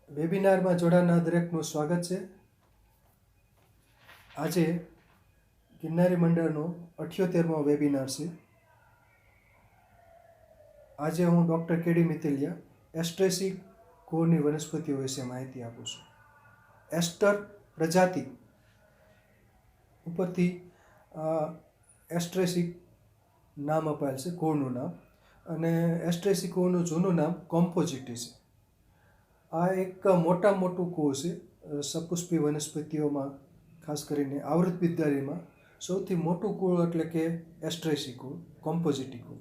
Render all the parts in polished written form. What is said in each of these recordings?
વેબિનારમાં જોડાનાર દરેકનું સ્વાગત છે. આજે ગિરનારી મંડળનો 78મો વેબિનાર છે. આજે હું ડૉક્ટર કે ડી મિત્તલિયા એસ્ટ્રેસી કુળની વનસ્પતિઓ વિશે માહિતી આપું છું. એસ્ટર પ્રજાતિ ઉપરથી એસ્ટ્રેસી નામ અપાયેલ છે, કુળનું નામ. અને એસ્ટ્રેસી કુળનું જૂનું નામ કોમ્પોઝિટી છે. આ એક મોટું કુળ છે. સપુષ્પી વનસ્પતિઓમાં, ખાસ કરીને આવૃતબીજધારીમાં સૌથી મોટું કુળ એટલે કે એસ્ટ્રેસી કુળ, કોમ્પોઝિટી કુળ.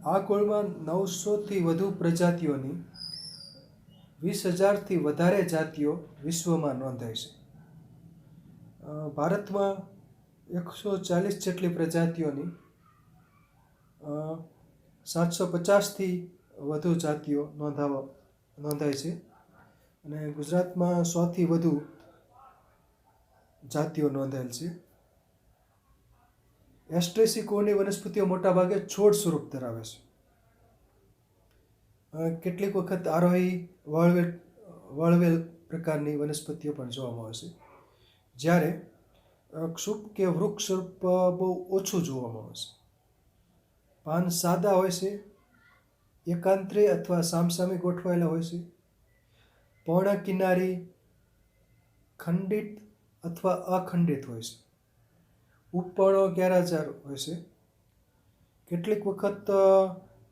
આ કુળમાં 900થી વધુ પ્રજાતિઓની 20,000થી વધારે જાતિઓ વિશ્વમાં નોંધાય છે. ભારતમાં 140 જેટલી પ્રજાતિઓની 750થી વધુ જાતિઓ નોંધાય છે. અને ગુજરાતમાં 100થી વધુ જાતિઓ નોંધાયેલ છે. એસ્ટ્રેસી કુળની વનસ્પતિઓ મોટાભાગે છોડ સ્વરૂપ ધરાવે છે. કેટલીક વખત આરોહી વળવેલ પ્રકારની વનસ્પતિઓ પણ જોવામાં આવે છે, જ્યારે ક્ષુપ કે વૃક્ષ સ્વરૂપ બહુ ઓછું જોવામાં આવે છે. પાન સાદા હોય છે, એકાંતરે અથવા સામસામે ગોઠવાયેલા હોય છે. પર્ણ કિનારી ખંડિત અથવા અખંડિત હોય છે. ઉપપર્ણો ગેરહાજર હોય છે. કેટલીક વખત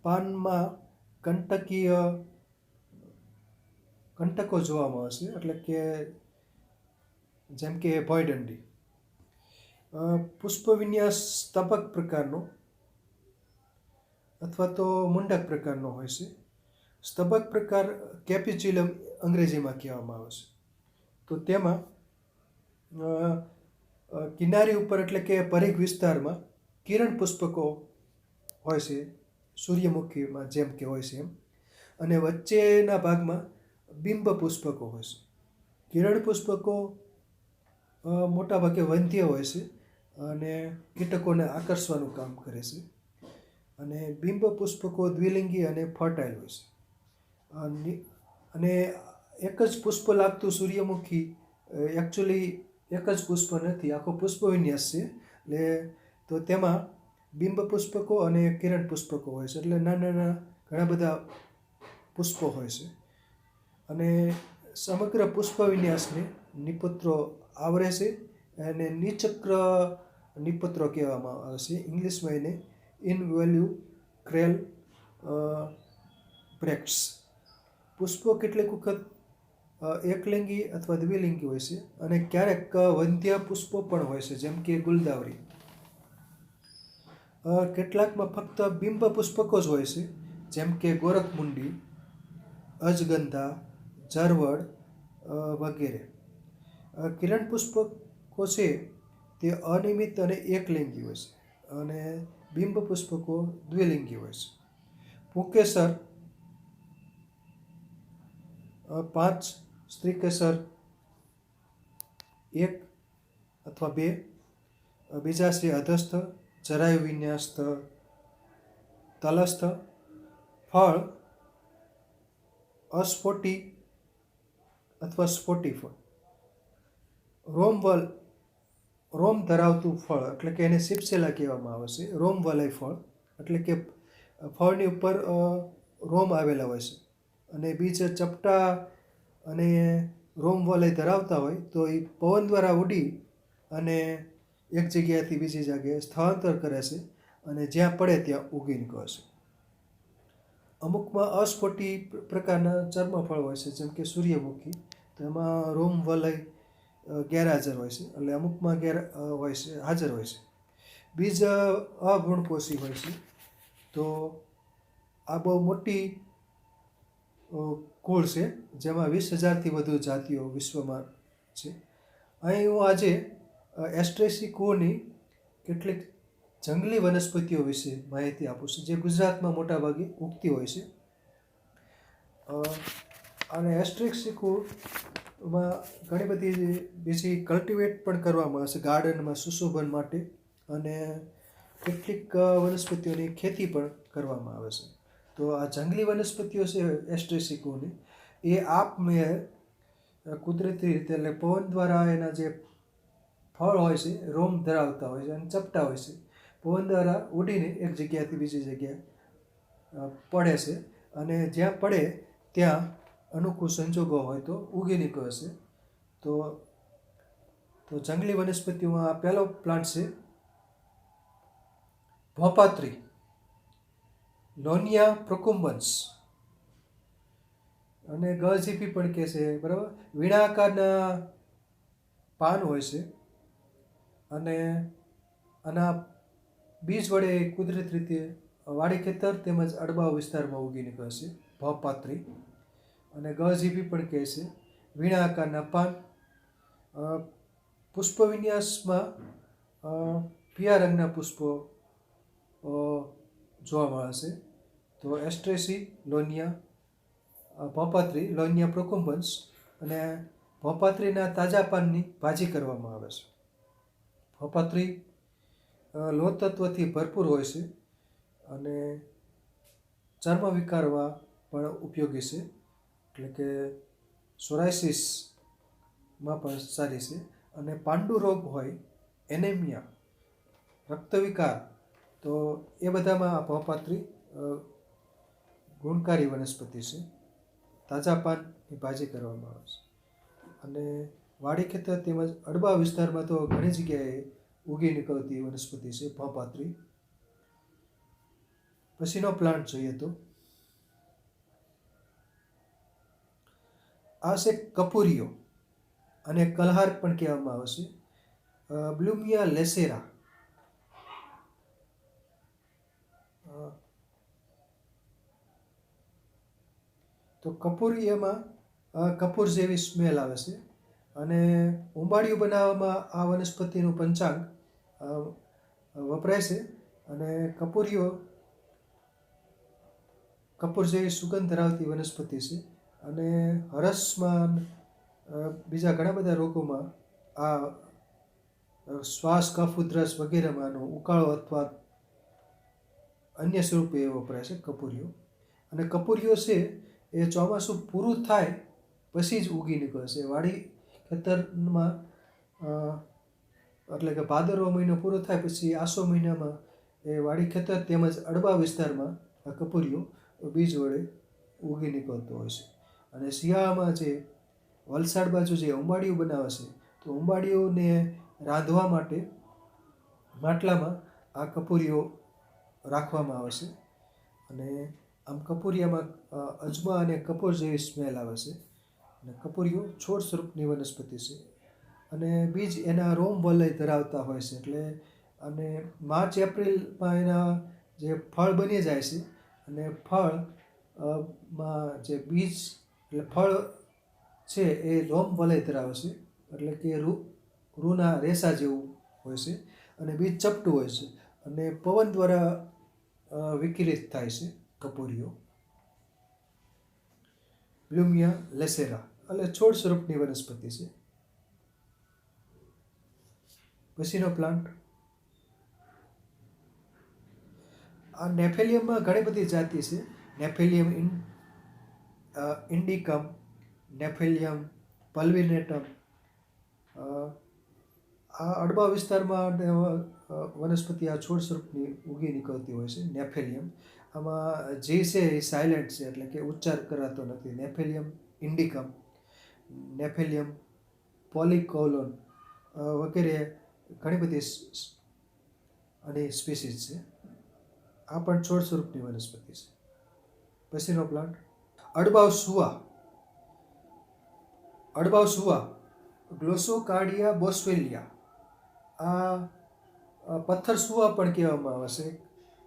પાનમાં કંટકો જોવામાં આવે છે, એટલે કે જેમ કે ભોયદંડી. પુષ્પ વિન્યાસ સ્તબક પ્રકારનો અથવા તો મુંડક પ્રકારનો હોય છે. સ્તબક પ્રકાર કેપ્યુચ્યુલમ અંગ્રેજીમાં કહેવામાં આવે છે. તો તેમાં કિનારી ઉપર એટલે કે પરિઘ વિસ્તારમાં કિરણ પુષ્પકો હોય છે, સૂર્યમુખીમાં જેમ કે હોય છે એમ. અને વચ્ચેના ભાગમાં બિંબ પુષ્પકો હોય છે. કિરણ પુષ્પકો મોટાભાગે વંધ્ય હોય છે અને કીટકોને આકર્ષવાનું કામ કરે છે. અને બિંબ પુષ્પકો દ્વિલિંગી અને ફર્ટાઇલ હોય છે. અને એક જ પુષ્પ લાગતું સૂર્યમુખી એકચ્યુઅલી એક જ પુષ્પ નથી, આખો પુષ્પ વિન્યાસ છે. એટલે તો તેમાં બિંબ પુષ્પકો અને કિરણ પુષ્પકો હોય છે, એટલે નાના ઘણા બધા પુષ્પો હોય છે. અને સમગ્ર પુષ્પ વિન્યાસને નિપત્રો આવરે છે. અને નિચક્ર નિપત્રો કહેવામાં આવે છે. ઇંગ્લિશમાં એને ઇનવોલ્યુક્રેલ બ્રેક્ટ્સ. પુષ્પો કેટલીક વખત એકલિંગી અથવા દ્વિલિંગી હોય છે, અને ક્યારેક વંધ્ય પુષ્પો પણ હોય છે, જેમ કે ગુલદાવરી. કેટલાકમાં ફક્ત બિંબ પુષ્પકો જ હોય છે, જેમ કે ગોરખમુંડી, અજગંધા, ઝરવડ વગેરે. કિરણ પુષ્પકો છે તે અનિયમિત અને એકલિંગી હોય છે, અને બિંબ પુષ્પકો દ્વિલિંગી હોય છે. પુંકેસર 5, સ્ત્રીકેસર 1 અથવા 2. બીજા છે અધસ્થ, જરાયુ વિન્યાસ્ત, તલસ્થ. ફળ અસ્ફોટી અથવા સ્ફોટી ફળ. રોમ ધરાવતું ફળ એટલે કે એને સિપ્સેલા કહેવામાં આવે છે. રોમ વલય ફળ એટલે કે ફળની ઉપર રોમ આવેલા હોય છે, અને બીજ ચપટા અને રોમ વલય ધરાવતા હોય તો એ પવન દ્વારા ઉડી અને એક જગ્યાએથી બીજી જગ્યાએ સ્થળાંતર કરે છે, અને જ્યાં પડે ત્યાં ઉગી નીકળે છે. અમુકમાં અસ્ફોટી પ્રકારના ચર્મફળ હોય છે, જેમ કે સૂર્યમુખી. તો એમાં રોમ વલય ગેરહાજર હોય છે, એટલે અમુકમાં હોય છે, હાજર હોય છે. બીજ અગુણપોષી હોય છે. તો આ બહુ મોટી કુળ છે, જેમાં 20,000થી વધુ જાતિઓ વિશ્વમાં છે. અહીં હું આજે એસ્ટ્રેસી કુળની કેટલીક જંગલી વનસ્પતિઓ વિશે માહિતી આપું છું, જે ગુજરાતમાં મોટાભાગે ઉગતી હોય છે. અને એસ્ટ્રેસી કુળમાં ઘણી બધી બીજી કલ્ટિવેટ પણ કરવામાં આવે છે ગાર્ડનમાં સુશોભન માટે, અને કેટલીક વનસ્પતિઓની ખેતી પણ કરવામાં આવે છે. તો તો આ જંગલી વનસ્પતિઓ છે એસ્ટ્રેસિકોની, એ આપમેળે કુદરતી રીતે એટલે પવન દ્વારા એના જે ફળ હોય છે રોમ ધરાવતા હોય છે અને ચપટા હોય છે, પવન દ્વારા ઉડીને એક જગ્યાથી બીજી જગ્યાએ પડે છે અને જ્યાં પડે ત્યાં અનુકૂળ સંજોગો હોય તો ઉગી નીકળે છે. તો જંગલી વનસ્પતિઓમાં આ પહેલો પ્લાન્ટ છે ભોપાત્રી, લોનિયા પ્રોકુમ્બન્સ, અને ગળઝીપી પણ કહે છે, બરાબર. વીણા આકારના પાન હોય છે અને આના બીજ વડે કુદરતી રીતે વાડી ખેતર તેમજ અડબાવ વિસ્તારમાં ઉગી નીકળે છે ભોપાત્રી, અને ગળઝીપી પણ કહે છે. વીણા આકારના પાન, પુષ્પ વિન્યાસમાં પીળા રંગના પુષ્પો જોવા મળે છે. તો એસ્ટ્રેસી લોનિયા, ભોપાત્રી, લોનિયા પ્રોકુમ્બન્સ, અને ભોપાત્રીના તાજા પાનની ભાજી કરવામાં આવે છે. ભોપાત્રી લોહ તત્વથી ભરપૂર હોય છે અને ચર્મ વિકારમાં પણ ઉપયોગી છે, એટલે કે સોરાયસિસમાં પણ સારી છે. અને પાંડુ રોગ હોય, એનેમિયા, રક્તવિકાર, તો એ બધામાં આ ભોપાત્રી ગુણકારી વનસ્પતિ છે. તાજા પાનની ભાજી કરવામાં આવે છે અને વાડી ખેતર તેમજ અડબા વિસ્તારમાં તો ઘણી જગ્યાએ ઉગી નીકળતી વનસ્પતિ છે ભોપાત્રી. પછીનો પ્લાન્ટ જોઈએ તો આ છે કપૂરીઓ, અને કલહાર પણ કહેવામાં આવે છે, બ્લુમિયા લેસેરા. તો કપૂરીયામાં કપૂર જેવી સ્મેલ આવે છે અને ઉંબાડિયું બનાવવામાં આ વનસ્પતિનું પંચાંગ વપરાય છે. અને કપૂરીઓ કપૂર જેવી સુગંધ ધરાવતી વનસ્પતિ છે અને હરસમાં બીજા ઘણા બધા રોગોમાં આ શ્વાસ, કફ, ઉધરસ વગેરેમાં આનો ઉકાળો અથવા અન્ય સ્વરૂપે વપરાય છે કપૂરીઓ. અને કપૂરીઓ છે એ ચોમાસું પૂરું થાય પછી જ ઉગી નીકળે છે વાડી ખેતરમાં, એટલે કે ભાદરવો મહિનો પૂરો થાય પછી આસો મહિનામાં એ વાડી ખેતર તેમજ અડબા વિસ્તારમાં આ કપૂરીઓ બીજ વડે ઉગી નીકળતો હોય છે. અને શિયાળામાં જે વલસાડ બાજુ જે ઉંબાડિયું બનાવે છે, તો ઉંબાડિયુંને રાંધવા માટે માટલામાં આ કપૂરીઓ રાખવામાં આવે છે અને આમ કપૂરિયામાં અજમા અને કપૂર જેવી સ્મેલ આવે છે. અને કપૂરીઓ છોડ સ્વરૂપની વનસ્પતિ છે અને બીજ એના રોમ વલય ધરાવતા હોય છે, એટલે અને માર્ચ એપ્રિલમાં એના જે ફળ બની જાય છે અને ફળ માં જે બીજ એટલે ફળ છે એ રોમ વલય ધરાવે છે, એટલે કે રૂના રેસા જેવું હોય છે અને બીજ ચપટું હોય છે અને પવન દ્વારા વિકિરિત થાય છે કપૂરીઓ. બ્લુમિયા લેસેરા એટલે છોડ સ્વરૂપની વનસ્પતિ છે. પછીનો પ્લાન્ટ આ નેફેલિયમમાં ઘણી બધી જાતિ છે. નેફેલિયમ ઇન્ડિકમ, નેફેલિયમ પલ્વિનેટમ. આ અડબા વિસ્તારમાં વનસ્પતિ આ છોડ સ્વરૂપની ઉગી નીકળતી હોય છે નેફેલિયમ. આમાં જે છે એ સાયલેન્ટ છે, એટલે કે ઉચ્ચાર કરાતો નથી. નેફેલિયમ ઇન્ડિકમ, નેફેલિયમ પોલિકોલોન વગેરે ઘણી બધી આની સ્પીસીસ છે. આ પણ છોડ સ્વરૂપની વનસ્પતિ છે. પછીનો પ્લાન્ટ અડબાવ સુવા. અડબાવ સુવા ગ્લોસોકાર્ડિયા બોસ્વેલિયા. આ પથ્થર સુવા પણ કહેવામાં આવે છે,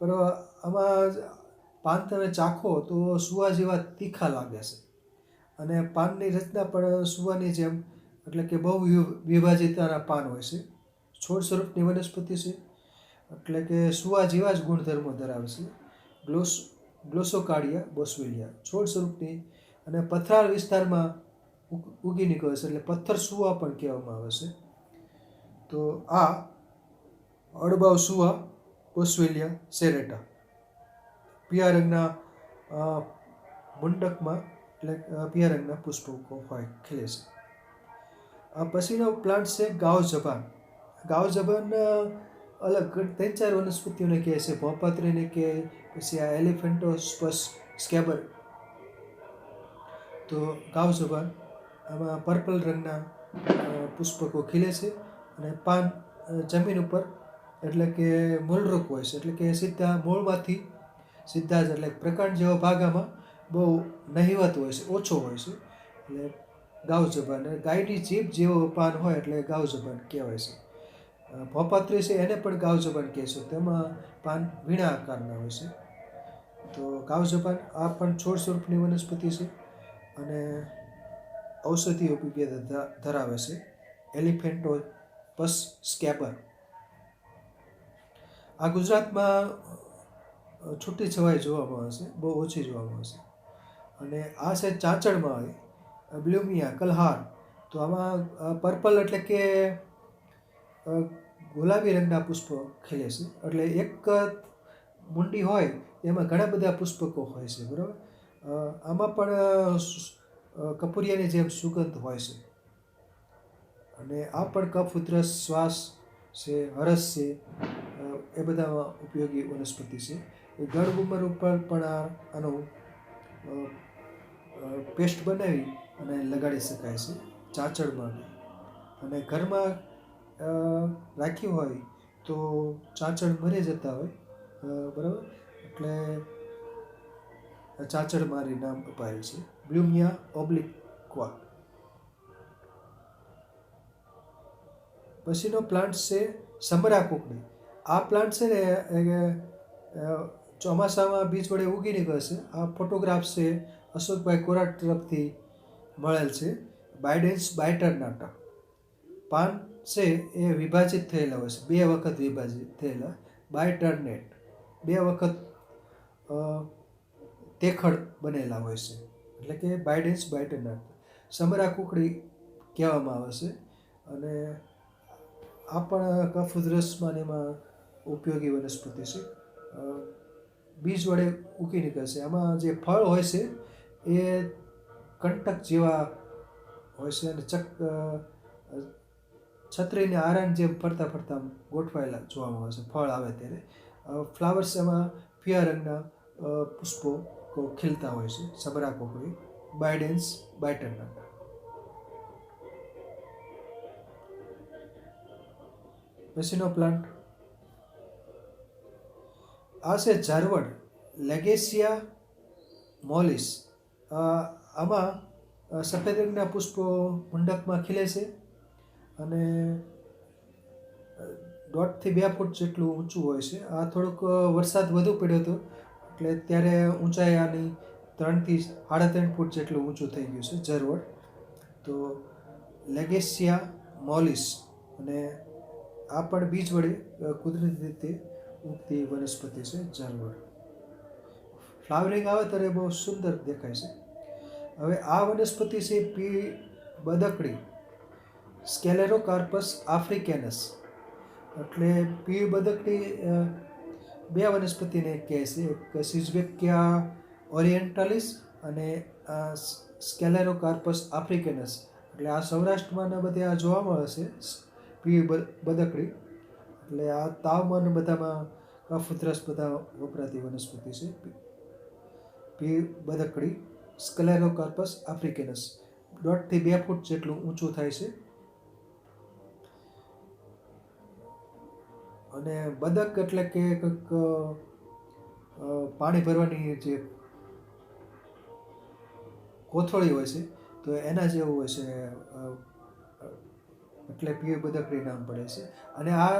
પણ આમાં પાન તમે ચાખો તો સુવા જેવા તીખા લાગે છે અને પાનની રચના પણ સુવાની જેમ, એટલે કે બહુ વિભાજિતાના પાન હોય છે. છોડ સ્વરૂપની વનસ્પતિ છે, એટલે કે સુવા જેવા જ ગુણધર્મો ધરાવે છે. ગ્લોસોકાર્ડિયા બોસ્વેલિયા છોડ સ્વરૂપની અને પથરાળ વિસ્તારમાં ઉગી નીકળે છે, એટલે પથ્થર સુવા પણ કહેવામાં આવે છે. તો આ અડબાવ સુવા બોસ્વેલિયા સેરેટા. પીળા રંગના મુંડકમાં એટલે પીળા રંગના પુષ્પકો હોય ખીલે છે. પછીનો પ્લાન્ટ છે ગાવ જબાન. ગાવ જબાન અલગ 3-4 વનસ્પતિઓને કહે છે. ભોપાત્રીને કહે, પછી આ એલિફેન્ટોસ્પસ સ્કેબર. તો ગાવ જબાન આમાં પર્પલ રંગના પુષ્પકો ખીલે છે અને પાન જમીન ઉપર એટલે કે મૂળરૂપ હોય છે, એટલે કે સીધા મૂળમાંથી સીધા જ એટલે પ્રકાંડ જેવો ભાગ આમાં બહુ નહિવત હોય છે, ઓછો હોય છે. એટલે ગાવ જબાન ગાયની જીભ જેવો પાન હોય એટલે ગાવ જબાન કહેવાય છે. ભોપાત્રી છે એને પણ ગાવ જબાન કહે છે. તેમાં પાન વીણા આકારના હોય છે. તો ગાવ જબાન આ પણ છોડ સ્વરૂપની વનસ્પતિ છે અને ઔષધીય ઉપયોગિતા ધરાવે છે. એલિફેન્ટોપસ સ્કેબર. આ ગુજરાતમાં છૂટી છવાઈ જોવામાં આવે છે, બહુ ઓછી જોવામાં આવે છે. અને આ છે ચાંચડમાં આવે બ્લુમિયા કલહાર. તો આમાં પર્પલ એટલે કે ગુલાબી રંગના પુષ્પો ખીલે છે. એટલે એક મુંડી હોય એમાં ઘણા બધા પુષ્પકો હોય છે, બરાબર. આમાં પણ કપૂરિયાની જેમ સુગંધ હોય છે. અને આ પણ કફ ઉધરસ, શ્વાસ છે, હરસ છે, એ બધામાં ઉપયોગી વનસ્પતિ છે. ગળ ઉંમર ઉપર પણ આનો પેસ્ટ બનાવી અને લગાડી શકાય છે ચાંચડમાં. અને ઘરમાં રાખ્યું હોય તો ચાંચડ મરી જતા હોય, બરાબર, એટલે ચાંચડ મારી નામ અપાયેલ છે. બ્લુમિયા ઓબ્લિક્વા. પછીનો પ્લાન્ટ છે સમરા કુકડી. આ પ્લાન્ટ છે ને ચોમાસામાં બીજ વડે ઉગી નીકળે છે. આ ફોટોગ્રાફ છે અશોકભાઈ કોરાટ તરફથી મળેલ છે. બાયડેન્સ બાયટરનાટા. પાન છે એ વિભાજિત થયેલા હોય છે, 2 વખત વિભાજિત થયેલા. બાયટરનેટ 2 વખત તેખડ બનેલા હોય છે, એટલે કે બાયડેન્સ બાયટરનાટા. સમરા કુકડી કહેવામાં આવે છે. અને આ પણ કફ ઉધરસમાં એમાં ઉપયોગી વનસ્પતિ છે. બીજ વડે ઉગી નીકળે છે. આમાં જે ફળ હોય છે એ કંટક જેવા હોય છે અને છત્રીને આરાન જેમ ફરતા ફરતા ગોઠવાયેલા જોવામાં આવે છે ફળ આવે ત્યારે. ફ્લાવર્સ એમાં પીળા રંગના પુષ્પો ખીલતા હોય છે. સમરા કુકડી બાયડેન્સ બાયટરનાટા. પછીનો પ્લાન્ટ આ છે ઝારવડ લેગેસિયા મોલિસ. આમાં સફેદ રંગના પુષ્પો મુંડકમાં ખીલે છે અને 1.5 થી 2 ફૂટ જેટલું ઊંચું હોય છે. આ થોડોક વરસાદ વધુ પડ્યો હતો એટલે ત્યારે ઊંચાઈ આની 3 થી 3.5 ફૂટ જેટલું ઊંચું થઈ ગયું છે ઝારવડ. તો લેગેસિયા મોલિસ. અને આ પણ બીજ વડે કુદરતી રીતે ઉગતી વનસ્પતિ છે ઝારવડ. ફ્લાવરિંગ આવે ત્યારે બહુ સુંદર દેખાય છે. હવે આ વનસ્પતિ છે પી બદકડી સ્કેલેરોકાર્પસ આફ્રિકેનસ. એટલે પી બદકડી 2 વનસ્પતિને કહે છે, એક સિઝબેકિયા ઓરિએન્ટાલિસ અને સ્કેલેરોકાર્પસ આફ્રિકેનસ. એટલે આ સૌરાષ્ટ્રમાં બધે આ જોવા મળે છે પી બદકડી. એટલે આ તાવમાં બધામાં કફ ઉધરસ બધા વપરાતી વનસ્પતિ છે. પી બદકડી સ્કેલેરોકાર્પસ આફ્રિકેનસ 1.5 થી 2 ફૂટ જેટલું ઊંચું થાય છે. અને બદક એટલે કે કંઈક પાણી ભરવાની જે કોથળી હોય છે તો એના જેવું હોય છે, એટલે પીળ બદકડી નામ પડે છે. અને આ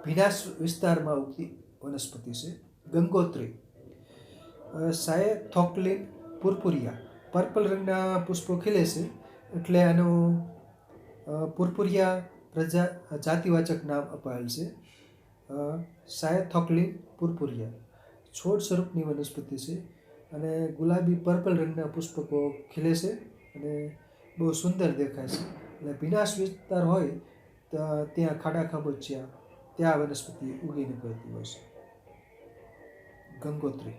ભીનાશ વિસ્તારમાં ઉગતી વનસ્પતિ છે. ગંગોત્રી સાયથોક્લિન પુરપુરિયા. પર્પલ રંગના પુષ્પો ખીલે છે એટલે આનું પુરપુરિયા જાતિવાચક નામ અપાયેલ છે. સાયથોક્લિન પુરપુરિયા છોડ સ્વરૂપની વનસ્પતિ છે અને ગુલાબી પર્પલ રંગના પુષ્પકો ખીલે છે અને બહુ સુંદર દેખાય છે. એટલે ભીનાશ વિસ્તાર હોય તો ત્યાં ખાડા ખાબોચિયા ત્યાં વનસ્પતિ ઉગી નીકળતી હોય છે. ગંગોત્રી.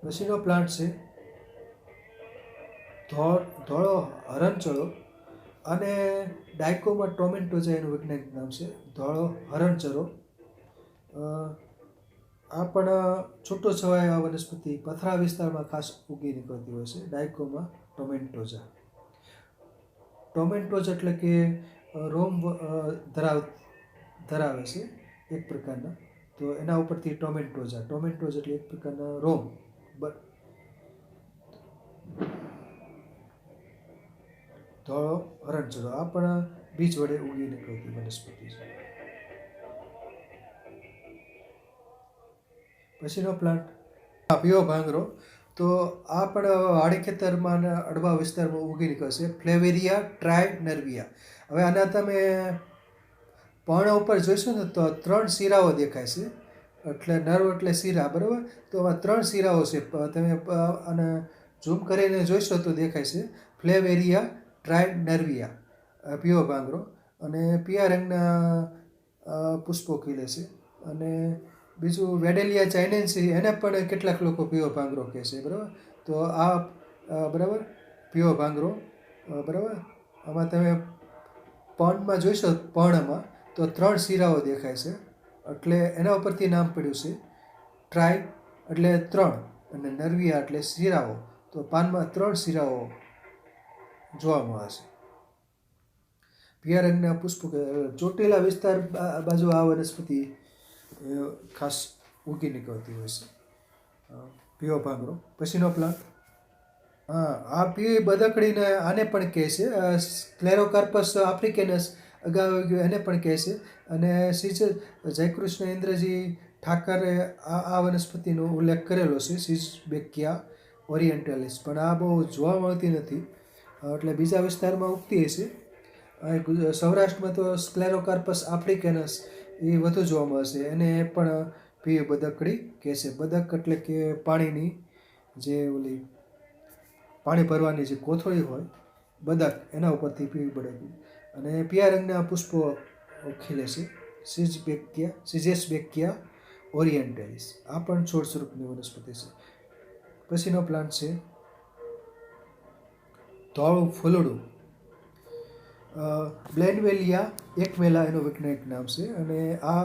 પછીનો પ્લાન્ટ છે ધોળો હરણચળો, અને ડાયકોમા ટોમેન્ટોઝા એનું વૈજ્ઞાનિક નામ છે, ધોળો હરણચરો. આ પણ છૂટો છવાયો આ વનસ્પતિ પથરા વિસ્તારમાં ખાસ ઉગી નીકળતી હોય છે, ડાયકોમા ટોમેન્ટોઝા. ટોમેન્ટોઝ એટલે કે રોમ ધરાવે છે એક પ્રકારના, તો એના ઉપરથી ટોમેન્ટોઝા. ટોમેન્ટોઝ એટલે એક પ્રકારના રોમ. ધોળો હરણચરો આ પણ બીજ વડે ઉગી નીકળતી વનસ્પતિ છે. પછીનો પ્લાન્ટ પીળો ભાંગરો. તો આ પણ વાડી ખેતરમાં અને અડવા વિસ્તારમાં ઉગી નીકળશે, ફ્લેવેરિયા ટ્રાયનર્વિયા. હવે આના તમે પર્ણ ઉપર જોઈશો ને તો 3 શીરાઓ દેખાય છે, એટલે નર્વ એટલે શીરા, બરાબર. તો આમાં 3 શીરાઓ છે, તમે અને ઝૂમ કરીને જોઈશો તો દેખાય છે ફ્લેવેરિયા ટ્રાયનર્વિયા, પીળો ભાંગરો. અને પીળા રંગના પુષ્પો ખીલે છે. અને બીજું વેડેલિયા ચાઇનેન્સી, એને પણ કેટલાક લોકો પીળો ભાંગરો કહે છે, બરાબર. તો આ બરાબર પીળો ભાંગરો, બરાબર. આમાં તમે પર્ણમાં જોઈશો, પર્ણમાં તો 3 શીરાઓ દેખાય છે, એટલે એના ઉપરથી નામ પડ્યું છે ટ્રાય એટલે 3, અને નર્વિયા એટલે શીરાઓ. તો પાનમાં 3 શીરાઓ જોવા મળે છે. પીળા રંગના પુષ્પો, ચોટીલા વિસ્તાર બાજુ આ વનસ્પતિ ખાસ ઉગી નીકળતી હોય છે, પીળો ભાંગરો. પછીનો પ્લાન્ટ આ પીળી બદકડીને આને પણ કહે છે, સ્ક્લેરોકાર્પસ આફ્રિકેનસ અગાઉ એને પણ કહે છે. અને જયકૃષ્ણ ઇન્દ્રજી ઠાકરે આ વનસ્પતિનો ઉલ્લેખ કરેલો છે, સિઝબેકિયા ઓરિએન્ટાલિસ. પણ આ બહુ જોવા મળતી નથી, એટલે બીજા વિસ્તારમાં ઉગતી હશે. સૌરાષ્ટ્રમાં તો સ્ક્લેરોકાર્પસ આફ્રિકેનસ એ વધુ જોવા મળશે. એને પણ પીળી બદકડી કહે છે. બદક એટલે કે પાણીની જે ઓલી પાણી ભરવાની જે કોથળી હોય, બદક, એના ઉપરથી પીળી બદકડી. અને પીળા રંગના પુષ્પો ખીલે છે, સિઝેસ્બેકિયા ઓરિએન્ટાલિસ. આ પણ છોડ સ્વરૂપની વનસ્પતિ છે. પછીનો પ્લાન્ટ છે ધોળું ફૂલડું, બ્લેનવેલિયા એકમેલા એનું વૈજ્ઞાનિક નામ છે. અને આ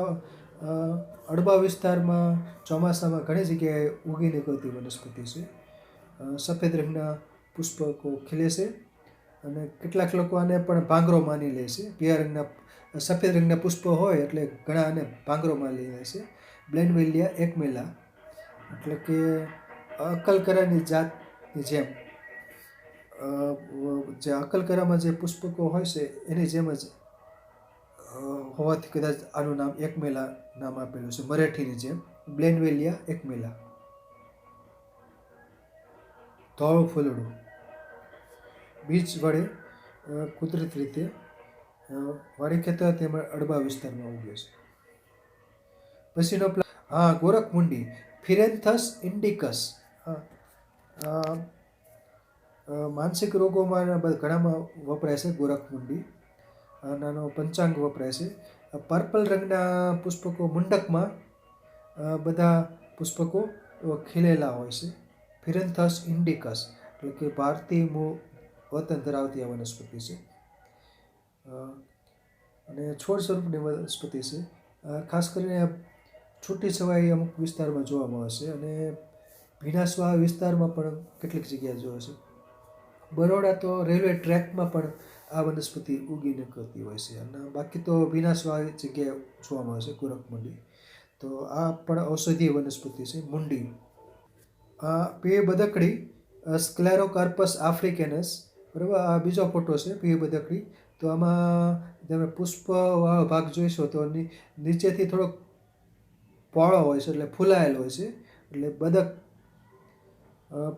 અડબા વિસ્તારમાં ચોમાસામાં ઘણી જગ્યાએ ઉગી નીકળતી વનસ્પતિ છે. સફેદ રંગના પુષ્પકો ખીલે છે, અને કેટલાક લોકો આને પણ ભાંગરો માની લે છે. પીળા રંગના સફેદ રંગના પુષ્પો હોય એટલે ઘણા આને ભાંગરો માની લે છે. બ્લેનવેલિયા એકમેલા એટલે કે અકલકરાની જાતની જેમ, જે અકલકરામાં જે પુષ્પકો હોય છે એની જેમ જ હોવાથી કદાચ આનું નામ એકમેલા નામ આપેલું છે, મરાઠીની જેમ. બ્લેનવેલિયા એકમેલા. ધોળું ફૂલડું બીજ વડે કુદરતી રીતે વાડી ખેતર તેમજ અડબા વિસ્તારમાં ઉગે છે. પછીનો ગોરખમુંડી, ફિરેન્થસ ઇન્ડિકસ. માનસિક રોગોમાં ઘણામાં વપરાય છે ગોરખમુંડી. નાનો પંચાંગ વપરાય છે. પર્પલ રંગના પુષ્પકો મુંડકમાં બધા પુષ્પકો ખીલેલા હોય છે. ફિરેન્થસ ઇન્ડિકસ એટલે કે ભારતીય મૂળ વતન ધરાવતી આ વનસ્પતિ છે, અને છોડ સ્વરૂપની વનસ્પતિ છે. ખાસ કરીને છૂટી છવાઈ અમુક વિસ્તારમાં જોવા મળે છે, અને ભીનાસ્વા વિસ્તારમાં પણ કેટલીક જગ્યાએ જોવે છે. બરોડા તો રેલવે ટ્રેકમાં પણ આ વનસ્પતિ ઉગી નીકળતી હોય છે, અને બાકી તો ભીનાસ્વા જગ્યાએ જોવા મળે છે ગોરખમુંડી. તો આ પણ ઔષધીય વનસ્પતિ છે, મુંડી. પીળી બદકડી, સ્ક્લેરોકાર્પસ આફ્રિકેનસ, બરાબર. આ બીજો ફોટો છે પીળી બદકડી. તો આમાં તમે પુષ્પવાળો ભાગ જોઈશો તો નીચેથી થોડોક પહોળો હોય છે, એટલે ફૂલાયેલ હોય છે. એટલે બદક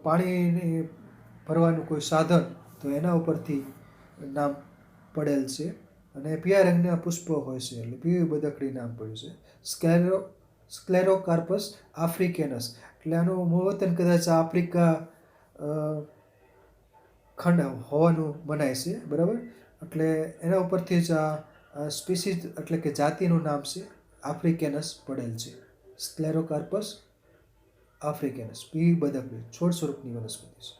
પાણીની ભરવાનું કોઈ સાધન, તો એના ઉપરથી નામ પડેલ છે. અને પીળા રંગના પુષ્પો હોય છે, એટલે પીળી બદકડી નામ પડ્યું છે. સ્ક્લેરોકાર્પસ આફ્રિકેનસ એટલે આનું મૂળ વતન કદાચ આફ્રિકા ખંડ હોવાનું મનાય છે, બરાબર. એટલે એના ઉપરથી જ આ સ્પીસીસ એટલે કે જાતિનું નામ છે આફ્રિકેનસ પડેલ છે, સ્ક્લેરોકાર્પસ આફ્રિકેનસ, પી બદકડી, છોડ સ્વરૂપની વનસ્પતિ છે.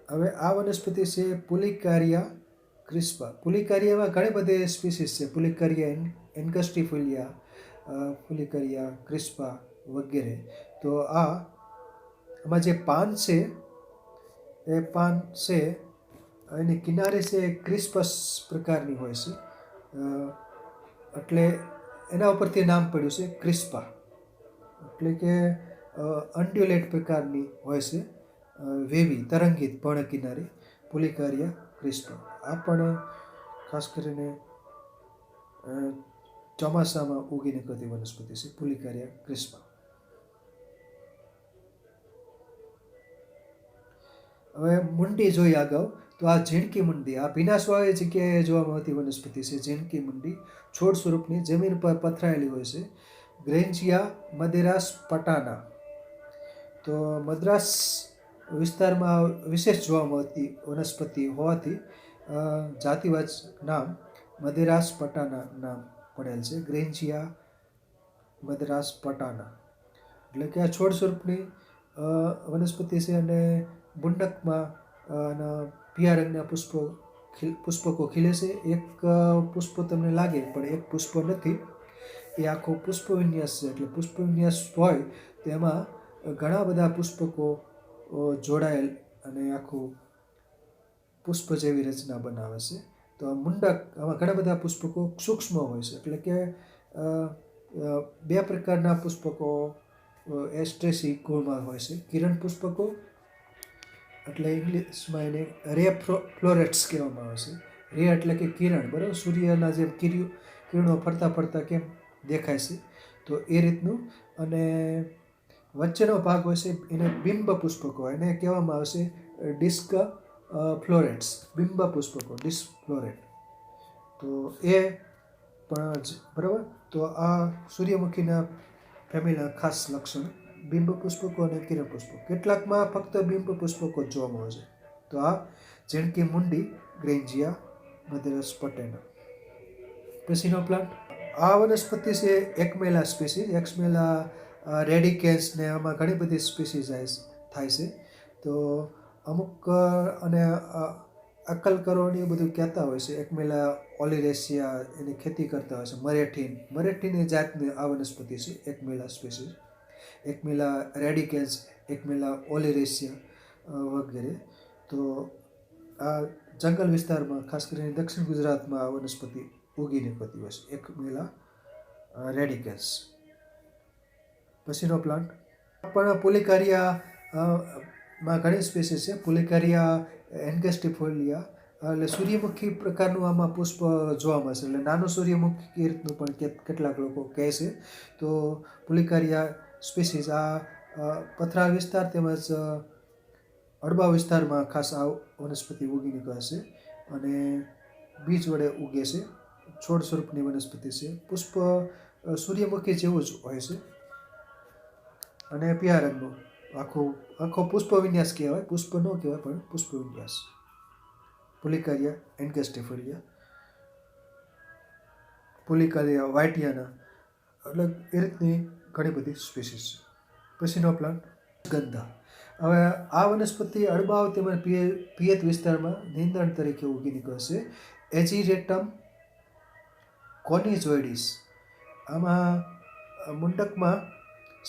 હવે આ વનસ્પતિ છે પુલિકારિયા ક્રિસ્પા. પુલિકારિયામાં ઘણી બધી સ્પીસીસ છે. પુલિકારિયા એન્ગસ્ટિફોલિયા, પુલિકારિયા ક્રિસ્પા વગેરે. તો આમાં જે પાન છે એ પાન છે એની કિનારે છે ક્રિસ્પસ પ્રકારની હોય છે, એટલે એના ઉપરથી નામ પડ્યું છે ક્રિસ્પા. એટલે કે અન્ડ્યુલેટ પ્રકારની હોય છે, વેવી તરંગિત પર્ણ કિનારી, પુલિકારિયા ક્રિસ્પા. આ પણ ખાસ કરીને ચોમાસામાં ઉગી નીકળતી વનસ્પતિ છે પુલિકારિયા ક્રિસ્પા. હવે મુંડી જોઈએ અગાઉ, તો આ ઝીણકી મુંડી, આ ભીનાશવાળી જગ્યાએ જોવા મળતી વનસ્પતિ છે. ઝીણકી મુંડી છોડ સ્વરૂપની જમીન પર પથરાયેલી હોય છે. ગ્રેન્જિયા મદેરાસ પટાના. તો મદ્રાસ વિસ્તારમાં વિશેષ જોવા મળતી વનસ્પતિ હોવાથી જાતિવાચક નામ મદેરાસ પટાના નામ પડેલ છે. ગ્રેન્જિયા મદ્રાસ પટાના એટલે કે આ છોડ સ્વરૂપની વનસ્પતિ છે અને બુંડકમાં પીળા રંગના પુષ્પકો ખીલે છે. એક પુષ્પ તમને લાગે પણ એક પુષ્પ નથી, એ આખો પુષ્પ વિન્યાસ છે. એટલે પુષ્પ વિન્યાસ હોય તો એમાં ઘણા બધા પુષ્પકો જોડાયેલ અને આખું પુષ્પ જેવી રચના બનાવે છે. તો મુંડક આમાં ઘણા બધા પુષ્પકો સૂક્ષ્મ હોય છે. એટલે કે બે પ્રકારના પુષ્પકો એસ્ટ્રેસી ગુણમાં હોય છે. કિરણ પુષ્પકો, એટલે ઇંગ્લિશમાં એને રે ફ્લોરેટ્સ કહેવામાં આવે છે. રે એટલે કે કિરણ, બરાબર, સૂર્યના જેમ કિરણો ફરતા ફરતા કેમ દેખાય છે, તો એ રીતનું. અને વચ્ચેનો ભાગ હોય છે એને બિંબ પુષ્પકો, એને કહેવામાં આવે છે ડિસ્ક ફ્લોરેટ્સ, બિંબ પુષ્પકો, ડિસ્ક ફ્લોરેટ. તો એ પણ બરાબર. તો આ સૂર્યમુખીના ફેમિલીના ખાસ લક્ષણ બિંબ પુષ્પકો અને કિરણ પુષ્પકો. કેટલાકમાં ફક્ત બિંબ પુષ્પકો જ જોવા મળે છે. તો આ ઝીણકી મુંડી, ગ્રેન્જિયા મદેરાસ પટાના. પછીનો પ્લાન્ટ, આ વનસ્પતિ છે એકમેલા સ્પીસીસ, એક્સમેલા રેડિકેન્સ ને આમાં ઘણી બધી સ્પીસીસ થાય છે. તો અમુક અને અક્કલકરોને એ બધું કહેતા હોય છે. એકમેલા ઓલિરેસિયા એની ખેતી કરતા હોય છે. મરેઠીની જાતની આ વનસ્પતિ છે એકમેલા સ્પીસીસ. એકમેલા રેડિકેન્સ, એકમેલા ઓલિરેસિયા વગેરે. તો આ જંગલ વિસ્તારમાં, ખાસ કરીને દક્ષિણ ગુજરાતમાં આ વનસ્પતિ ઉગી નીકળતી હોય છે, એકમેલા રેડિકેન્સ. પછીનો પ્લાન્ટ પણ પુલિકારિયા માં ઘણી સ્પીસીસ છે. પુલિકારિયા એન્ગસ્ટિફોલિયા, એટલે સૂર્યમુખી પ્રકારનું આમાં પુષ્પ જોવા મળશે. એટલે નાનું સૂર્યમુખી રીતનું પણ કેટલાક લોકો કહે છે. તો પુલિકારિયા સ્પીસીસ આ પથરાળ વિસ્તાર તેમજ અડબા વિસ્તારમાં ખાસ આ વનસ્પતિ ઉગી નીકળે છે અને બીજ વડે ઉગે છે. છોડ સ્વરૂપની વનસ્પતિ છે. પુષ્પ સૂર્યમુખી જેવું જ હોય છે અને પીળા રંગનું આખો પુષ્પ વિન્યાસ કહેવાય, પુષ્પ ન કહેવાય પણ પુષ્પ વિન્યાસ. પુલિકારિયા એન્ગસ્ટિફોલિયા, પુલિકારિયા વાઇટિયાના, એટલે એ રીતની ઘણી બધી સ્પીસીસ છે. પછીનો પ્લાન્ટ ગંધા. હવે આ વનસ્પતિ અડબાવ તેમજ પિયત વિસ્તારમાં નીંદણ તરીકે ઉગી નીકળે છે. એજીરેટમ કોનિઝોઇડિસ. આમાં મુંડકમાં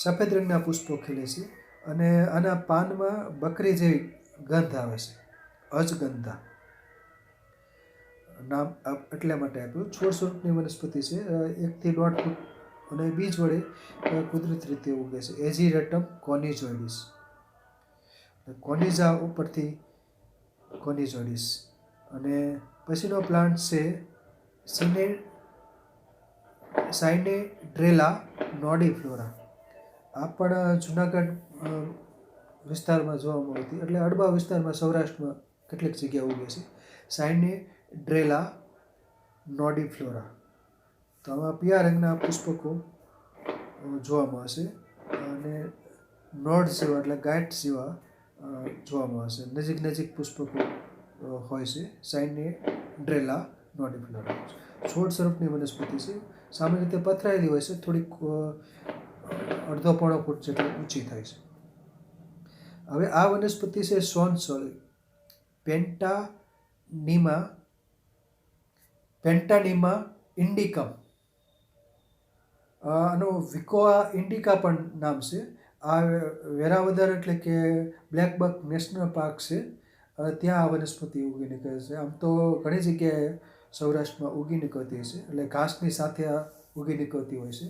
સફેદ રંગના પુષ્પો ખીલે છે અને આના પાનમાં બકરી જેવી ગંધ આવે છે, અજગંધા નામ એટલા માટે આપ્યું. છોડ સ્વરૂપની વનસ્પતિ છે, 1 થી 1.5 ફૂટ અને બીજ વડે કુદરતી રીતે ઉગે છે. એજીરેટમ કોનિઝોઇડિસ, કોનિઝા ઉપરથી કોનિઝોઇડિસ. અને પછીનો પ્લાન્ટ છે સાઇનેડ્રેલા નોડીફ્લોરા. આ પણ જુનાગઢ વિસ્તારમાં જોવા મળતી, એટલે અડબા વિસ્તારમાં સૌરાષ્ટ્રમાં કેટલીક જગ્યા ઉગે છે. સાઇનેડ્રેલા નોડીફ્લોરા. તો આમાં પીળા રંગના પુષ્પકો જોવા મળશે અને નોડ જેવા, એટલે ગાંઠ જેવા જોવા મળશે. નજીક પુષ્પકો હોય છે. સાઇનેડ્રેલા નોડીફ્લોરા છોડ સ્વરૂપની વનસ્પતિ છે. સામાન્ય રીતે પથરાયેલી હોય છે, થોડીક અડધો પોણો ફૂટ જેટલી ઊંચી થાય છે. હવે આ વનસ્પતિ છે સોનસળી, પેન્ટાનીમા પેન્ટાનીમા ઇન્ડિકમ. આનું વિકોઆ ઇન્ડિકા પણ નામ છે. આ વેરાવદર એટલે કે બ્લેકબક નેશનલ પાર્ક છે, ત્યાં આ વનસ્પતિ ઉગી નીકળે છે. આમ તો ઘણી જગ્યાએ સૌરાષ્ટ્રમાં ઉગી નીકળતી છે, એટલે ઘાસની સાથે આ ઉગી નીકળતી હોય છે.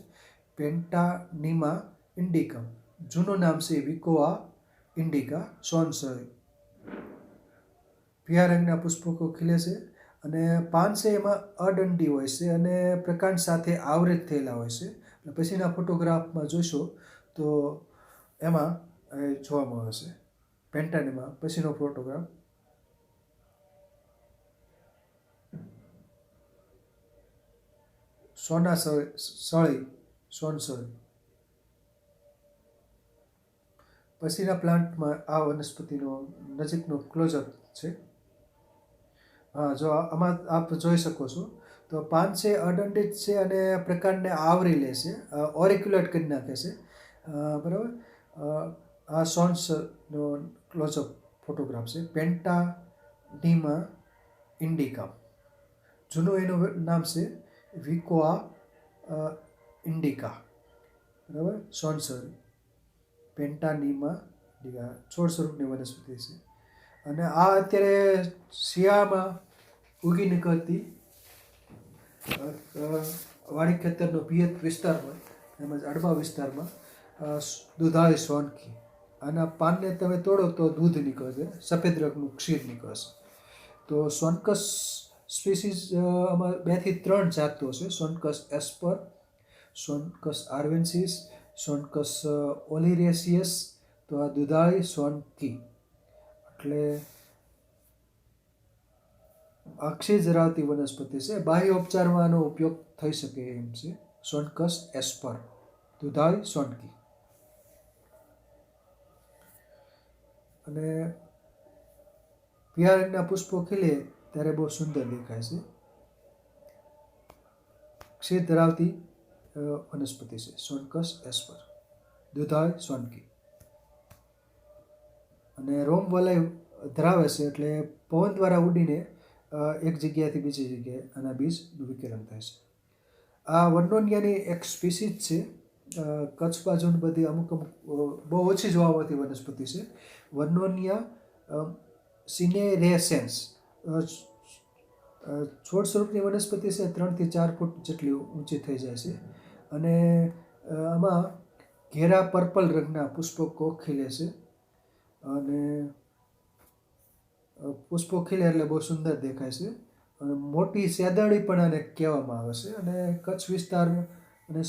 પેન્ટાનીમા ઇન્ડિકમ, જૂનું નામ છે વિકોઆ ઇન્ડિકા સોનસળી. પીળા રંગના પુષ્પકો ખીલે છે અને પાન છે એમાં અદંડી હોય છે અને પ્રકાંડ સાથે આવૃત થયેલા હોય છે. પછીના ફોટોગ્રાફમાં જોશો તો એમાં જોવા મળે છે પેન્ટાનીમા. પછીનો ફોટોગ્રાફ સોનસળી. પછીના પ્લાન્ટમાં આ વનસ્પતિનો નજીકનો ક્લોઝઅપ છે. હા, જો આમાં આપ જોઈ શકો છો તો પાન છે અદંડિત છે અને પ્રકાંડને આવરી લે છે, ઓરિક્યુલેટ કરી નાખે છે. બરાબર. આ સોન્સનો ક્લોઝઅપ ફોટોગ્રાફ છે, પેન્ટાનીમા ઇન્ડિકા. જૂનું એનું નામ છે વિકોઆ ઇન્ડિકા. બરાબર. સોનસળી, પેન્ટાનીમા ઇન્ડિકા છોડ સ્વરૂપની વનસ્પતિ છે અને આ અત્યારે શિયાળામાં ઉગી નીકળતી વાડી ખેતરનો પિયત વિસ્તારમાં તેમજ અડબા વિસ્તારમાં દુધાળી સોનકી. આના પાનને તમે તોડો તો દૂધ નીકળશે, સફેદ રંગનું ક્ષીર નીકળશે. તો સોનકસ સ્પીસીસ આમાં 2 થી 3 જાતો છે. સોનકસ એસ્પર, સોનકસ આર્વેન્સિસ, સોનકસ ઓલિરેસિયસ. તો આ દુધાળી સોનકી એટલે અક્ષી ધરાવતી વનસ્પતિ છે. બાહ્ય ઉપચારમાં આનો ઉપયોગ થઈ શકે એમ છે. સોનકસ એસ્પર, દુધાળી સોનકી. અને પીળા રંગના પુષ્પો ખીલે ત્યારે બહુ સુંદર દેખાય છે. ક્ષીર ધરાવતી વનસ્પતિ છે સોનકસ એસ્પર, દુધાળી સોનકી. અને રોમ વલય ધરાવે છે, એટલે પવન દ્વારા ઉડીને એક જગ્યાએથી બીજી જગ્યાએ આના બીજનું વિકિરણ થાય છે. આ વર્નોનિયાની એક સ્પીસીસ છે. કચ્છ બાજુની બધી અમુક બહુ ઓછી જોવા મળતી વનસ્પતિ છે. વર્નોનિયા સિનેરેસેન્સ છોડ સ્વરૂપની વનસ્પતિ છે. 3 થી 4 ફૂટ જેટલી ઊંચી થઈ જાય છે અને આમાં ઘેરા પર્પલ રંગના પુષ્પકો ખીલે છે અને પુષ્પો ખીલે એટલે બહુ સુંદર દેખાય છે. અને મોટી સેદરડી પણ આને કહેવામાં આવે છે અને કચ્છ વિસ્તારમાં અને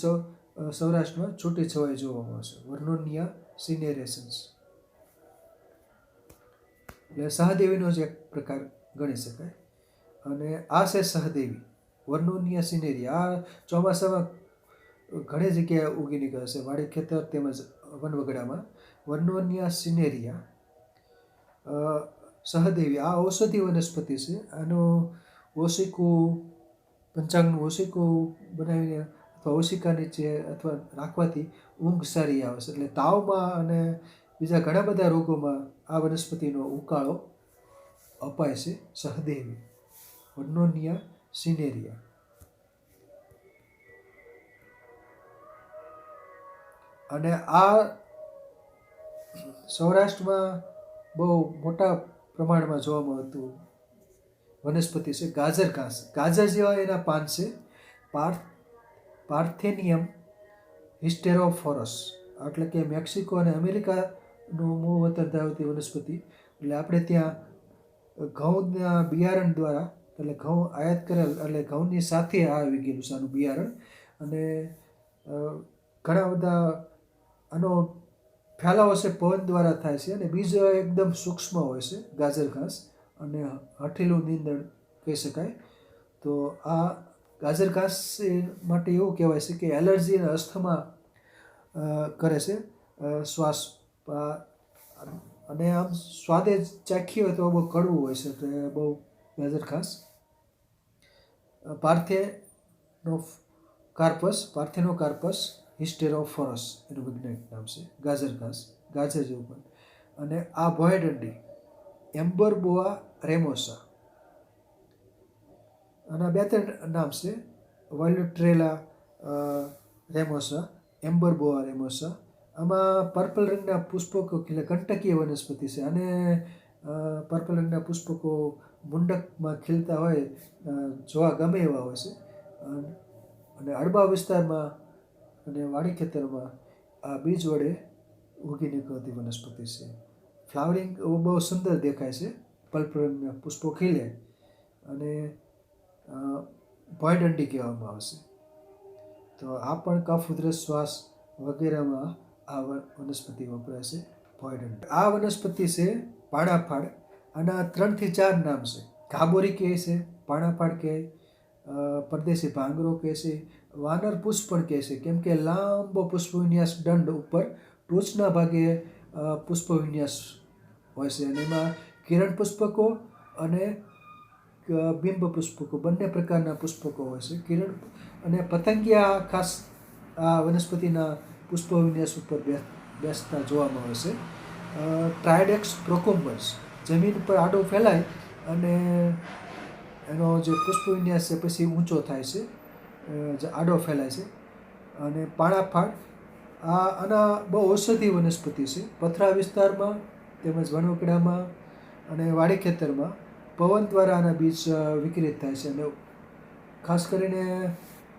સૌરાષ્ટ્રમાં છૂટી છવાઈ જોવા મળે છે. વર્નોનિયા સિનેરેસન્સ એટલે સહદેવીનો જ એક પ્રકાર ગણી શકાય. અને આ છે સહદેવી, વર્નોનિયા સિનેરિયા. આ ચોમાસામાં ઘણી જગ્યાએ ઉગી નીકળે છે, વાડી ખેતર તેમજ વનવગડામાં. વર્નોનિયા સિનેરિયા સહદેવી આ ઔષધિ વનસ્પતિ છે. આનો ઓશિકું, પંચાંગનું ઓશિકું બનાવીને અથવા ઓશિકા નીચે અથવા રાખવાથી ઊંઘ સારી આવે છે. એટલે તાવમાં અને બીજા ઘણા બધા રોગોમાં આ વનસ્પતિનો ઉકાળો અપાય છે. સહદેવી, વર્નોનિયા સિનેરિયા. અને આ સૌરાષ્ટ્રમાં બહુ મોટા પ્રમાણમાં જોવા મળતું વનસ્પતિ છે ગાજર ઘાસ. ગાજર જેવા એના પાન છે. પાર્થેનિયમ હિસ્ટેરોફોરસ, એટલે કે મેક્સિકો અને અમેરિકાનું મૂળ વતન ધરાવતી વનસ્પતિ. એટલે આપણે ત્યાં ઘઉંના બિયારણ દ્વારા, એટલે ઘઉં આયાત કરેલ, એટલે ઘઉંની સાથે આવી ગયેલું છે આનું બિયારણ. અને ઘણા બધા આનો ફેલાવો છે પવન દ્વારા થાય છે અને બીજ એકદમ સૂક્ષ્મ હોય છે ગાજર ઘાસ અને હઠીલું નીંદણ કહી શકાય. તો આ ગાજર ઘાસ માટે એવું કહેવાય છે કે એલર્જી અને અસ્થમા કરે છે શ્વાસ. અને આમ સ્વાદે ચાખ્યું હોય તો બહુ કડવું હોય છે, એટલે બહુ ગાજર ઘાસ. પાર્થેનોકાર્પસ હિસ્ટેરોફોરસ એનું વૈજ્ઞાનિક નામ છે. ગાજર ઘાસ, ગાજર જેવું પણ. અને આ ભોયડંડી એમ્બરબોઆ રેમોસા. આના 2-3 નામ છે. વાલ્યુટ્રેલા રેમોસા, એમ્બરબોઆ રેમોસા. આમાં પર્પલ રંગના પુષ્પકો ખીલે, કંટકીય વનસ્પતિ છે. અને પર્પલ રંગના પુષ્પકો મુંડકમાં ખીલતા હોય, જોવા ગમે એવા હોય છે. અને અડબા વિસ્તારમાં અને વાડી ખેતરમાં આ બીજ વડે ઉગી નીકળતી વનસ્પતિ છે. ફ્લાવરિંગ બહુ સુંદર દેખાય છે, પર્પલ રંગના પુષ્પો ખીલે. અને ભોયડંડી કહેવામાં આવશે. તો આ પણ કફ, ઉધરસ, શ્વાસ વગેરેમાં આ વનસ્પતિ વપરાય છે, ભોયડંડી. આ વનસ્પતિ છે પાણાફાડ. આના 3 થી 4 નામ છે. ઘાબોરી કહે છે, પાણાફાડ કહે, પરદેશી ભાંગરો કહે છે, વાનર પુષ્પ પણ કહે છે. કેમ કે લાંબો પુષ્પ વિન્યાસ દંડ ઉપર ટોચના ભાગે પુષ્પ વિન્યાસ હોય છે. અને એમાં કિરણ પુષ્પકો અને બિંબ પુષ્પકો બંને પ્રકારના પુષ્પકો હોય છે. કિરણ અને પતંગિયા ખાસ આ વનસ્પતિના પુષ્પ વિન્યાસ ઉપર બેસતા જોવામાં આવે છે. ટ્રાયડેક્સ પ્રોકોમ્બસ જમીન પર આડો ફેલાય અને એનો જે પુષ્પ વિન્યાસ છે પછી ઊંચો થાય છે, જે આડો ફેલાય છે. અને પાણાફાડ આના બહુ ઔષધીય વનસ્પતિ છે. પથરા વિસ્તારમાં તેમજ વનવકડામાં અને વાડી ખેતરમાં પવન દ્વારા આના બીજ વિકરિત થાય છે. અને ખાસ કરીને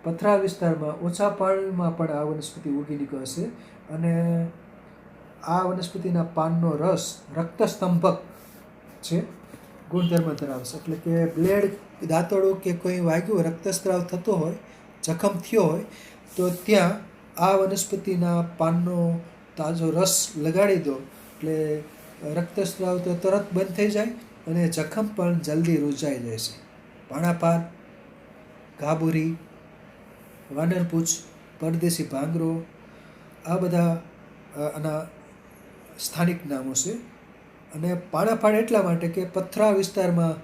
પથરા વિસ્તારમાં ઓછા પાણીમાં પણ આ વનસ્પતિ ઉગી નીકળે છે. અને આ વનસ્પતિના પાનનો રસ રક્તસ્તંભક છે, ગુણધર્મ ધરાવે છે. એટલે કે બ્લેડ, દાંતરડું કે કોઈ વાગ્યું, રક્તસ્રાવ થતો હોય, જખમ થયો હોય, તો ત્યાં આ વનસ્પતિના પાનનો તાજો રસ લગાડી દો એટલે રક્તસ્રાવ તો તરત બંધ થઈ જાય અને જખમ પણ જલ્દી રૂજાઈ જાય છે. પાણાફાડ, ઘાબુરી, વાનરપૂછ, પરદેશી ભાંગરો આ બધા આના સ્થાનિક નામો છે. અને પાણાફાડ એટલા માટે કે પથરા વિસ્તારમાં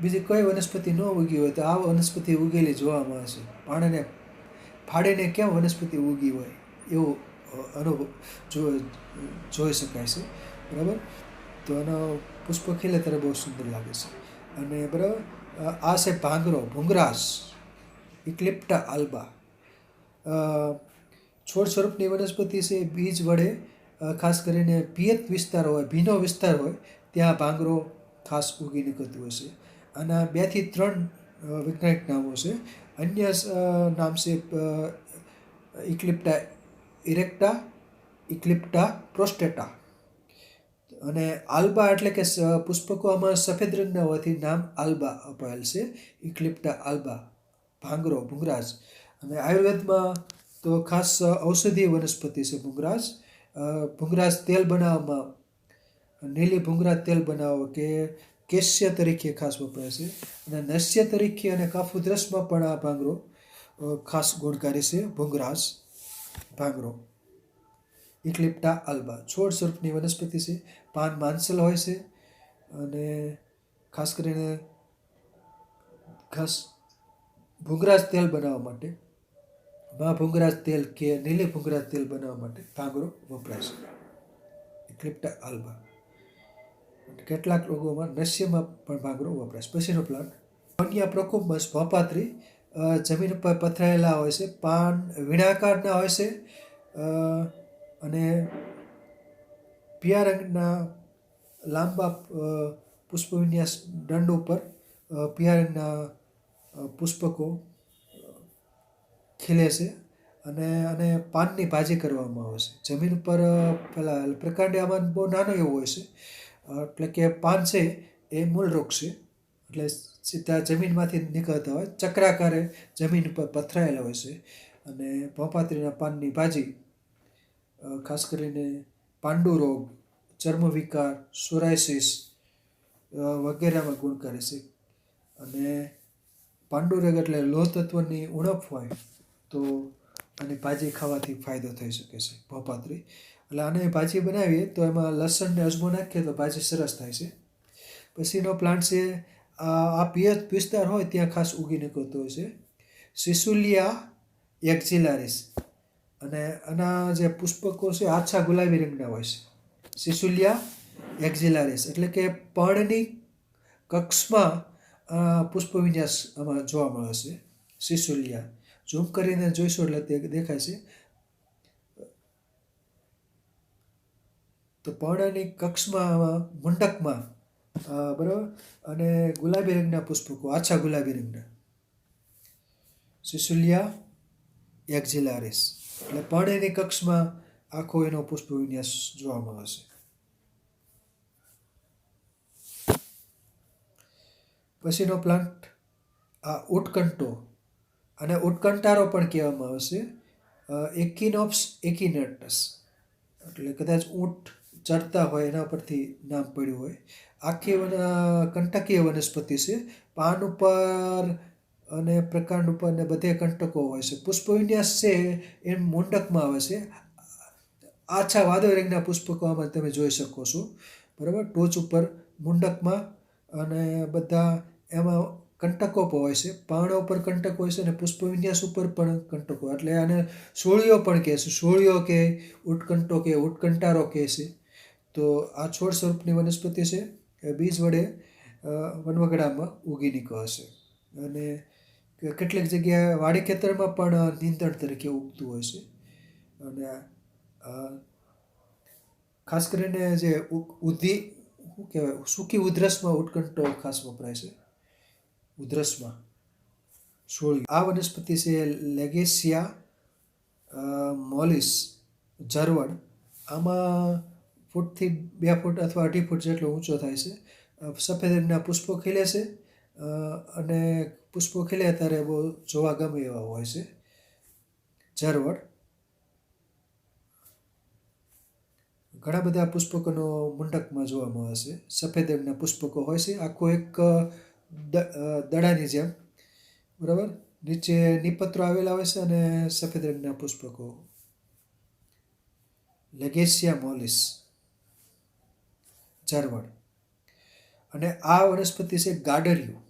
બીજી કોઈ વનસ્પતિ ન ઉગી હોય તો આ વનસ્પતિ ઉગેલી જોવામાં આવે છે. પાણીને ફાડીને કેમ વનસ્પતિ ઉગી હોય એવો અનુભવ જોઈ શકાય છે. બરાબર. તો આનો પુષ્પ ખીલે ત્યારે બહુ સુંદર લાગે છે. અને બરાબર, આ છે ભાંગરો, ભૂંગરાસ, ઇક્લિપ્ટા આલ્બા. છોડ સ્વરૂપની વનસ્પતિ છે. બીજ વડે ખાસ કરીને પિયત વિસ્તાર હોય, ભીનો વિસ્તાર હોય, ત્યાં ભાંગરો ખાસ ઉગી નીકળતું હોય છે. આના 2 થી 3 વૈજ્ઞાનિક નામો છે. અન્ય નામ છે ઇક્લિપ્ટા ઇરેક્ટા, ઇક્લિપ્ટા પ્રોસ્ટેટા. અને આલ્બા એટલે કે પુષ્પકો આમાં સફેદ રંગના હોવાથી નામ આલ્બા અપાયેલ છે, ઇક્લિપ્ટા આલ્બા, ભાંગરો, ભૂંગરાજ. અને આયુર્વેદમાં તો ખાસ ઔષધીય વનસ્પતિ છે ભૂંગરાજ. ભૂંગરાજ તેલ બનાવવામાં, નીલી ભૂંગરાજ તેલ બનાવવા કે કેસ્ય તરીકે ખાસ વપરાય છે. અને નસ્ય તરીકે અને કફ ઉધરસમાં પણ આ ભાંગરો ખાસ ગુણકારી છે. ભૂંગરાજ, ભાંગરો, ઇક્લિપ્ટા આલ્બા છોડ સ્વરૂપની વનસ્પતિ છે. પાન માંસલ હોય છે. અને ખાસ કરીને ભૂંગરાજ તેલ બનાવવા માટે, ભૂંગરાજ તેલ કે નીલી ભૂંગરાજ તેલ બનાવવા માટે ભાંગરો વપરાય છે, ઇક્લિપ્ટા આલ્બા. કેટલાક રોગોમાં નસ્યમાં પણ ભાંગરો વપરાય છે. પછીનો પ્લાન્ટ મોનિયા પ્રોકોમ્બસ, ભોપાત્રી. જમીન પર પથરાયેલા હોય છે. પાન વીણાકારના હોય છે. અને પીળા રંગના લાંબા પુષ્પ વિન્યાસ દંડ ઉપર પીળા રંગના પુષ્પકો ખીલે છે. અને પાનની ભાજી કરવામાં આવે છે. જમીન ઉપર પેલા પ્રકાંડિયામાં બહુ નાનો એવો હોય છે. એટલે કે પાન છે એ મૂળ રોગ છે, એટલે સીધા જમીનમાંથી નીકળતા હોય, ચક્રાકારે જમીન ઉપર પથરાયેલા હોય છે. અને ભોપાત્રીના પાનની ભાજી ખાસ કરીને પાંડુ રોગ, ચર્મ વિકાર, સોરાયસિસ વગેરેમાં ગુણકારી છે. અને પાંડુ રોગ એટલે લોહ તત્વની ઉણપ હોય તો આની ભાજી ખાવાથી ફાયદો થઈ શકે છે, ભોપાત્રી. એટલે આને ભાજી બનાવીએ તો એમાં લસણ ને અજમો નાખીએ તો ભાજી સરસ થાય છે. પછીનો પ્લાન્ટ છે આ પિયત વિસ્તાર હોય ત્યાં ખાસ ઉગી નીકળતો હોય છે, સિસુલિયા એક્ઝિલારિસ. અને આના જે પુષ્પકો છે આછા ગુલાબી રંગના હોય છે. સિસુલિયા એક્ઝિલારિસ એટલે કે પર્ણની કક્ષમાં પુષ્પ વિન્યાસ આમાં જોવા મળે છે. સિસુલિયા ઝૂમ કરીને જોઈશું એટલે તે દેખાય છે. તો પર્ણની કક્ષમાં મુંડકમાં બરાબર અને ગુલાબી રંગના પુષ્પકો આછા ગુલાબી રંગના સિસુલિયા એક્ઝિલારિસ એટલે પર્ણની કક્ષમાં આખો એનો પુષ્પ વિન્યાસ જોવા મળે છે. પછીનો પ્લાન્ટ આ ઉટકંટો અને ઉટકંટારો પણ કહેવામાં આવે છે. એકિનોપ્સ એકિનેટસ એટલે કદાચ ઊંટ ચરતા હોય એના પરથી નામ પડ્યું હોય. આખી કંટકીય વનસ્પતિ છે. પાન ઉપર અને પ્રકાંડ ઉપર ને બધે કંટકો હોય છે. પુષ્પ વિન્યાસ છે એ મુંડકમાં આવે છે. આછા વાદળી રંગના પુષ્પકો આમાં તમે જોઈ શકો છો. બરાબર, ટોચ ઉપર મુંડકમાં અને બધા એમાં કંટકો પણ હોય છે. પાણા ઉપર કંટક હોય છે અને પુષ્પ વિન્યાસ ઉપર પણ કંટકો, એટલે આને સોળીઓ પણ કહે છે. સોળીઓ કે ઉટકંટો કે ઉટકંટારો કહે છે. તો આ છોડ સ્વરૂપની વનસ્પતિ છે. એ બીજ વડે વનવગડામાં ઉગી નીકળે છે અને કેટલીક જગ્યાએ વાડી ખેતરમાં પણ નીંદણ તરીકે ઉગતું હોય છે. અને ખાસ કરીને જે શું કહેવાય સૂકી ઉધરસમાં ઉટકંટો ખાસ વપરાય છે. ઉધરસમાં સોળી. આ વનસ્પતિ છે લેગેસિયા મોલિસ ઝરવડ. આમાં ફૂટથી 2 ફૂટ અથવા 2.5 ફૂટ જેટલો ઊંચો થાય છે. સફેદ રંગના પુષ્પો ખીલે છે અને પુષ્પો ખીલે ત્યારે બહુ જોવા ગમે એવા હોય છે. ઝરવડ. ઘણા બધા પુષ્પકોનો મુંડકમાં જોવા મળે છે. સફેદ રંગના પુષ્પકો હોય છે. આખો એક દડાની જેમ, બરાબર, નીચે નિપત્રો આવેલા હોય છે અને સફેદ રંગના પુષ્પકો. લેગેસિયા મોલિસ ઝરવડ. અને આ વનસ્પતિ છે ગાડરિયું.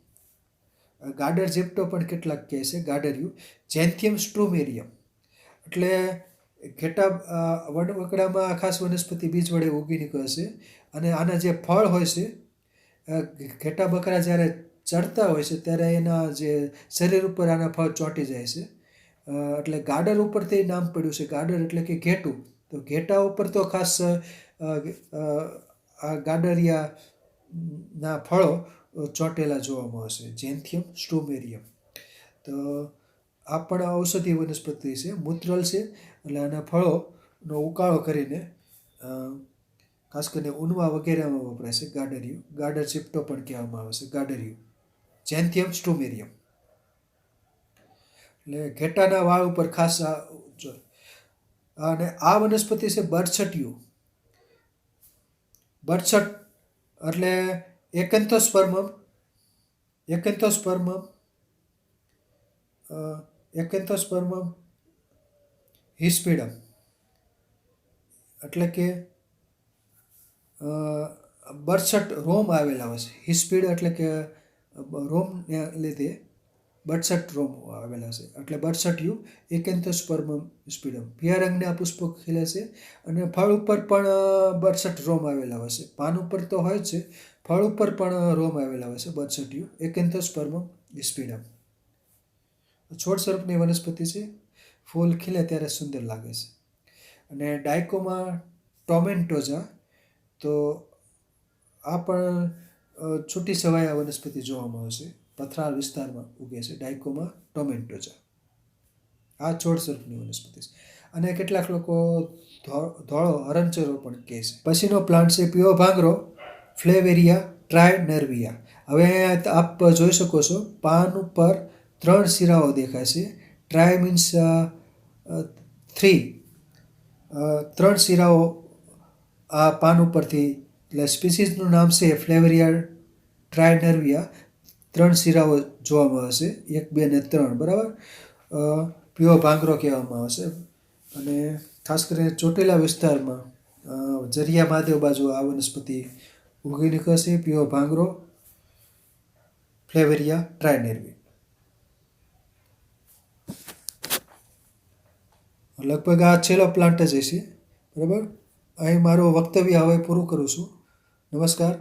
ગાડર ઝેપ્ટો પણ કેટલાક કહે છે. ગાડરિયું. જેન્થિયમ સ્ટ્રુમેરિયમ એટલે ઘેટા વનવગડામાં ખાસ વનસ્પતિ બીજ વડે ઉગી નીકળે છે. અને આના જે ફળ હોય છે, ઘેટા બકરા જ્યારે ચરતા હોય છે ત્યારે એના જે શરીર ઉપર આના ફળ ચોંટી જાય છે. એટલે ગાડર ઉપરથી નામ પડ્યું છે. ગાડર એટલે કે ઘેટું. તો ઘેટા ઉપર તો ખાસ આ ગાડરિયાના ફળો ચોંટેલા જોવા મળે છે. જેન્થિયમ સ્ટ્રુમેરિયમ. તો આ પણ ઔષધિ વનસ્પતિ છે. મૂત્રલ છે એટલે આના ફળોનો ઉકાળો કરીને ખાસ કરીને ઊનવા વગેરેમાં વપરાય છે. ગાડરિયું. ગાડર ચીપટો પણ કહેવામાં આવે છે. ગાડરિયું. જેન્થિયમ સ્ટ્રુમેરિયમ એટલે ઘેટાના વાળ ઉપર ખાસ અને આ વનસ્પતિ છે બરછટિયું. બરછટ એટલે એકેન્થોસ્પર્મમ હિસ્પિડમ એટલે કે બરછટ રોમ આવેલા હોય છે. હિસ્પિડ એટલે કે રોમને લીધે બરછટ રોમ આવેલા છે એટલે બરછટિયું. એકેન્થોસ્પર્મમ હિસ્પિડમ. પીળા રંગના પુષ્પો ખીલે છે અને ફળ ઉપર પણ બરછટ રોમ આવેલા હોય છે. પાન ઉપર તો હોય જ છે, ફળ ઉપર પણ રોમ આવેલા હોય છે. બરછટિયું. એકેન્થોસ્પર્મમ હિસ્પિડમ. છોડ સ્વરૂપની વનસ્પતિ છે. ફૂલ ખીલે ત્યારે સુંદર લાગે છે. અને ડાયકોમા ટોમેન્ટોઝા. તો આ પણ છૂટી છવાયા વનસ્પતિ જોવા મળે છે. પથરાળ વિસ્તારમાં ઉગે છે. ડાયકોમા ટોમેન્ટોઝા. આ છોડ સ્વરૂપની વનસ્પતિ છે. અને કેટલાક લોકો ધોળો હરણચેરો પણ કહે છે. પછીનો પ્લાન્ટ છે પીળો ભાંગરો ફ્લેવેરિયા ટ્રાયનર્વિયા. હવે આપ જોઈ શકો છો પાન ઉપર 3 શિરાઓ દેખાય છે. Try means 3. 3 શિરાઓ આ પાન ઉપરથી, એટલે સ્પીસીસનું નામ છે ફ્લેવેરિયા ટ્રાયનર્વિયા. 3 શિરાઓ જોવા મળે છે. 1, 2 ને 3, બરાબર. પીળો ભાંગરો કહેવામાં આવે છે. અને ખાસ કરીને ચોટીલા વિસ્તારમાં જરિયા મહાદેવ બાજુ આ વનસ્પતિ ઉગી નીકળે છે. પીળો ભાંગરો ફ્લેવેરિયા ટ્રાયનર્વિયા. લગભગ આ છેલ્લો પ્લાન્ટ જ હશે. બરાબર, અહીં મારું વક્તવ્ય હવે પૂરું કરું છું. નમસ્કાર.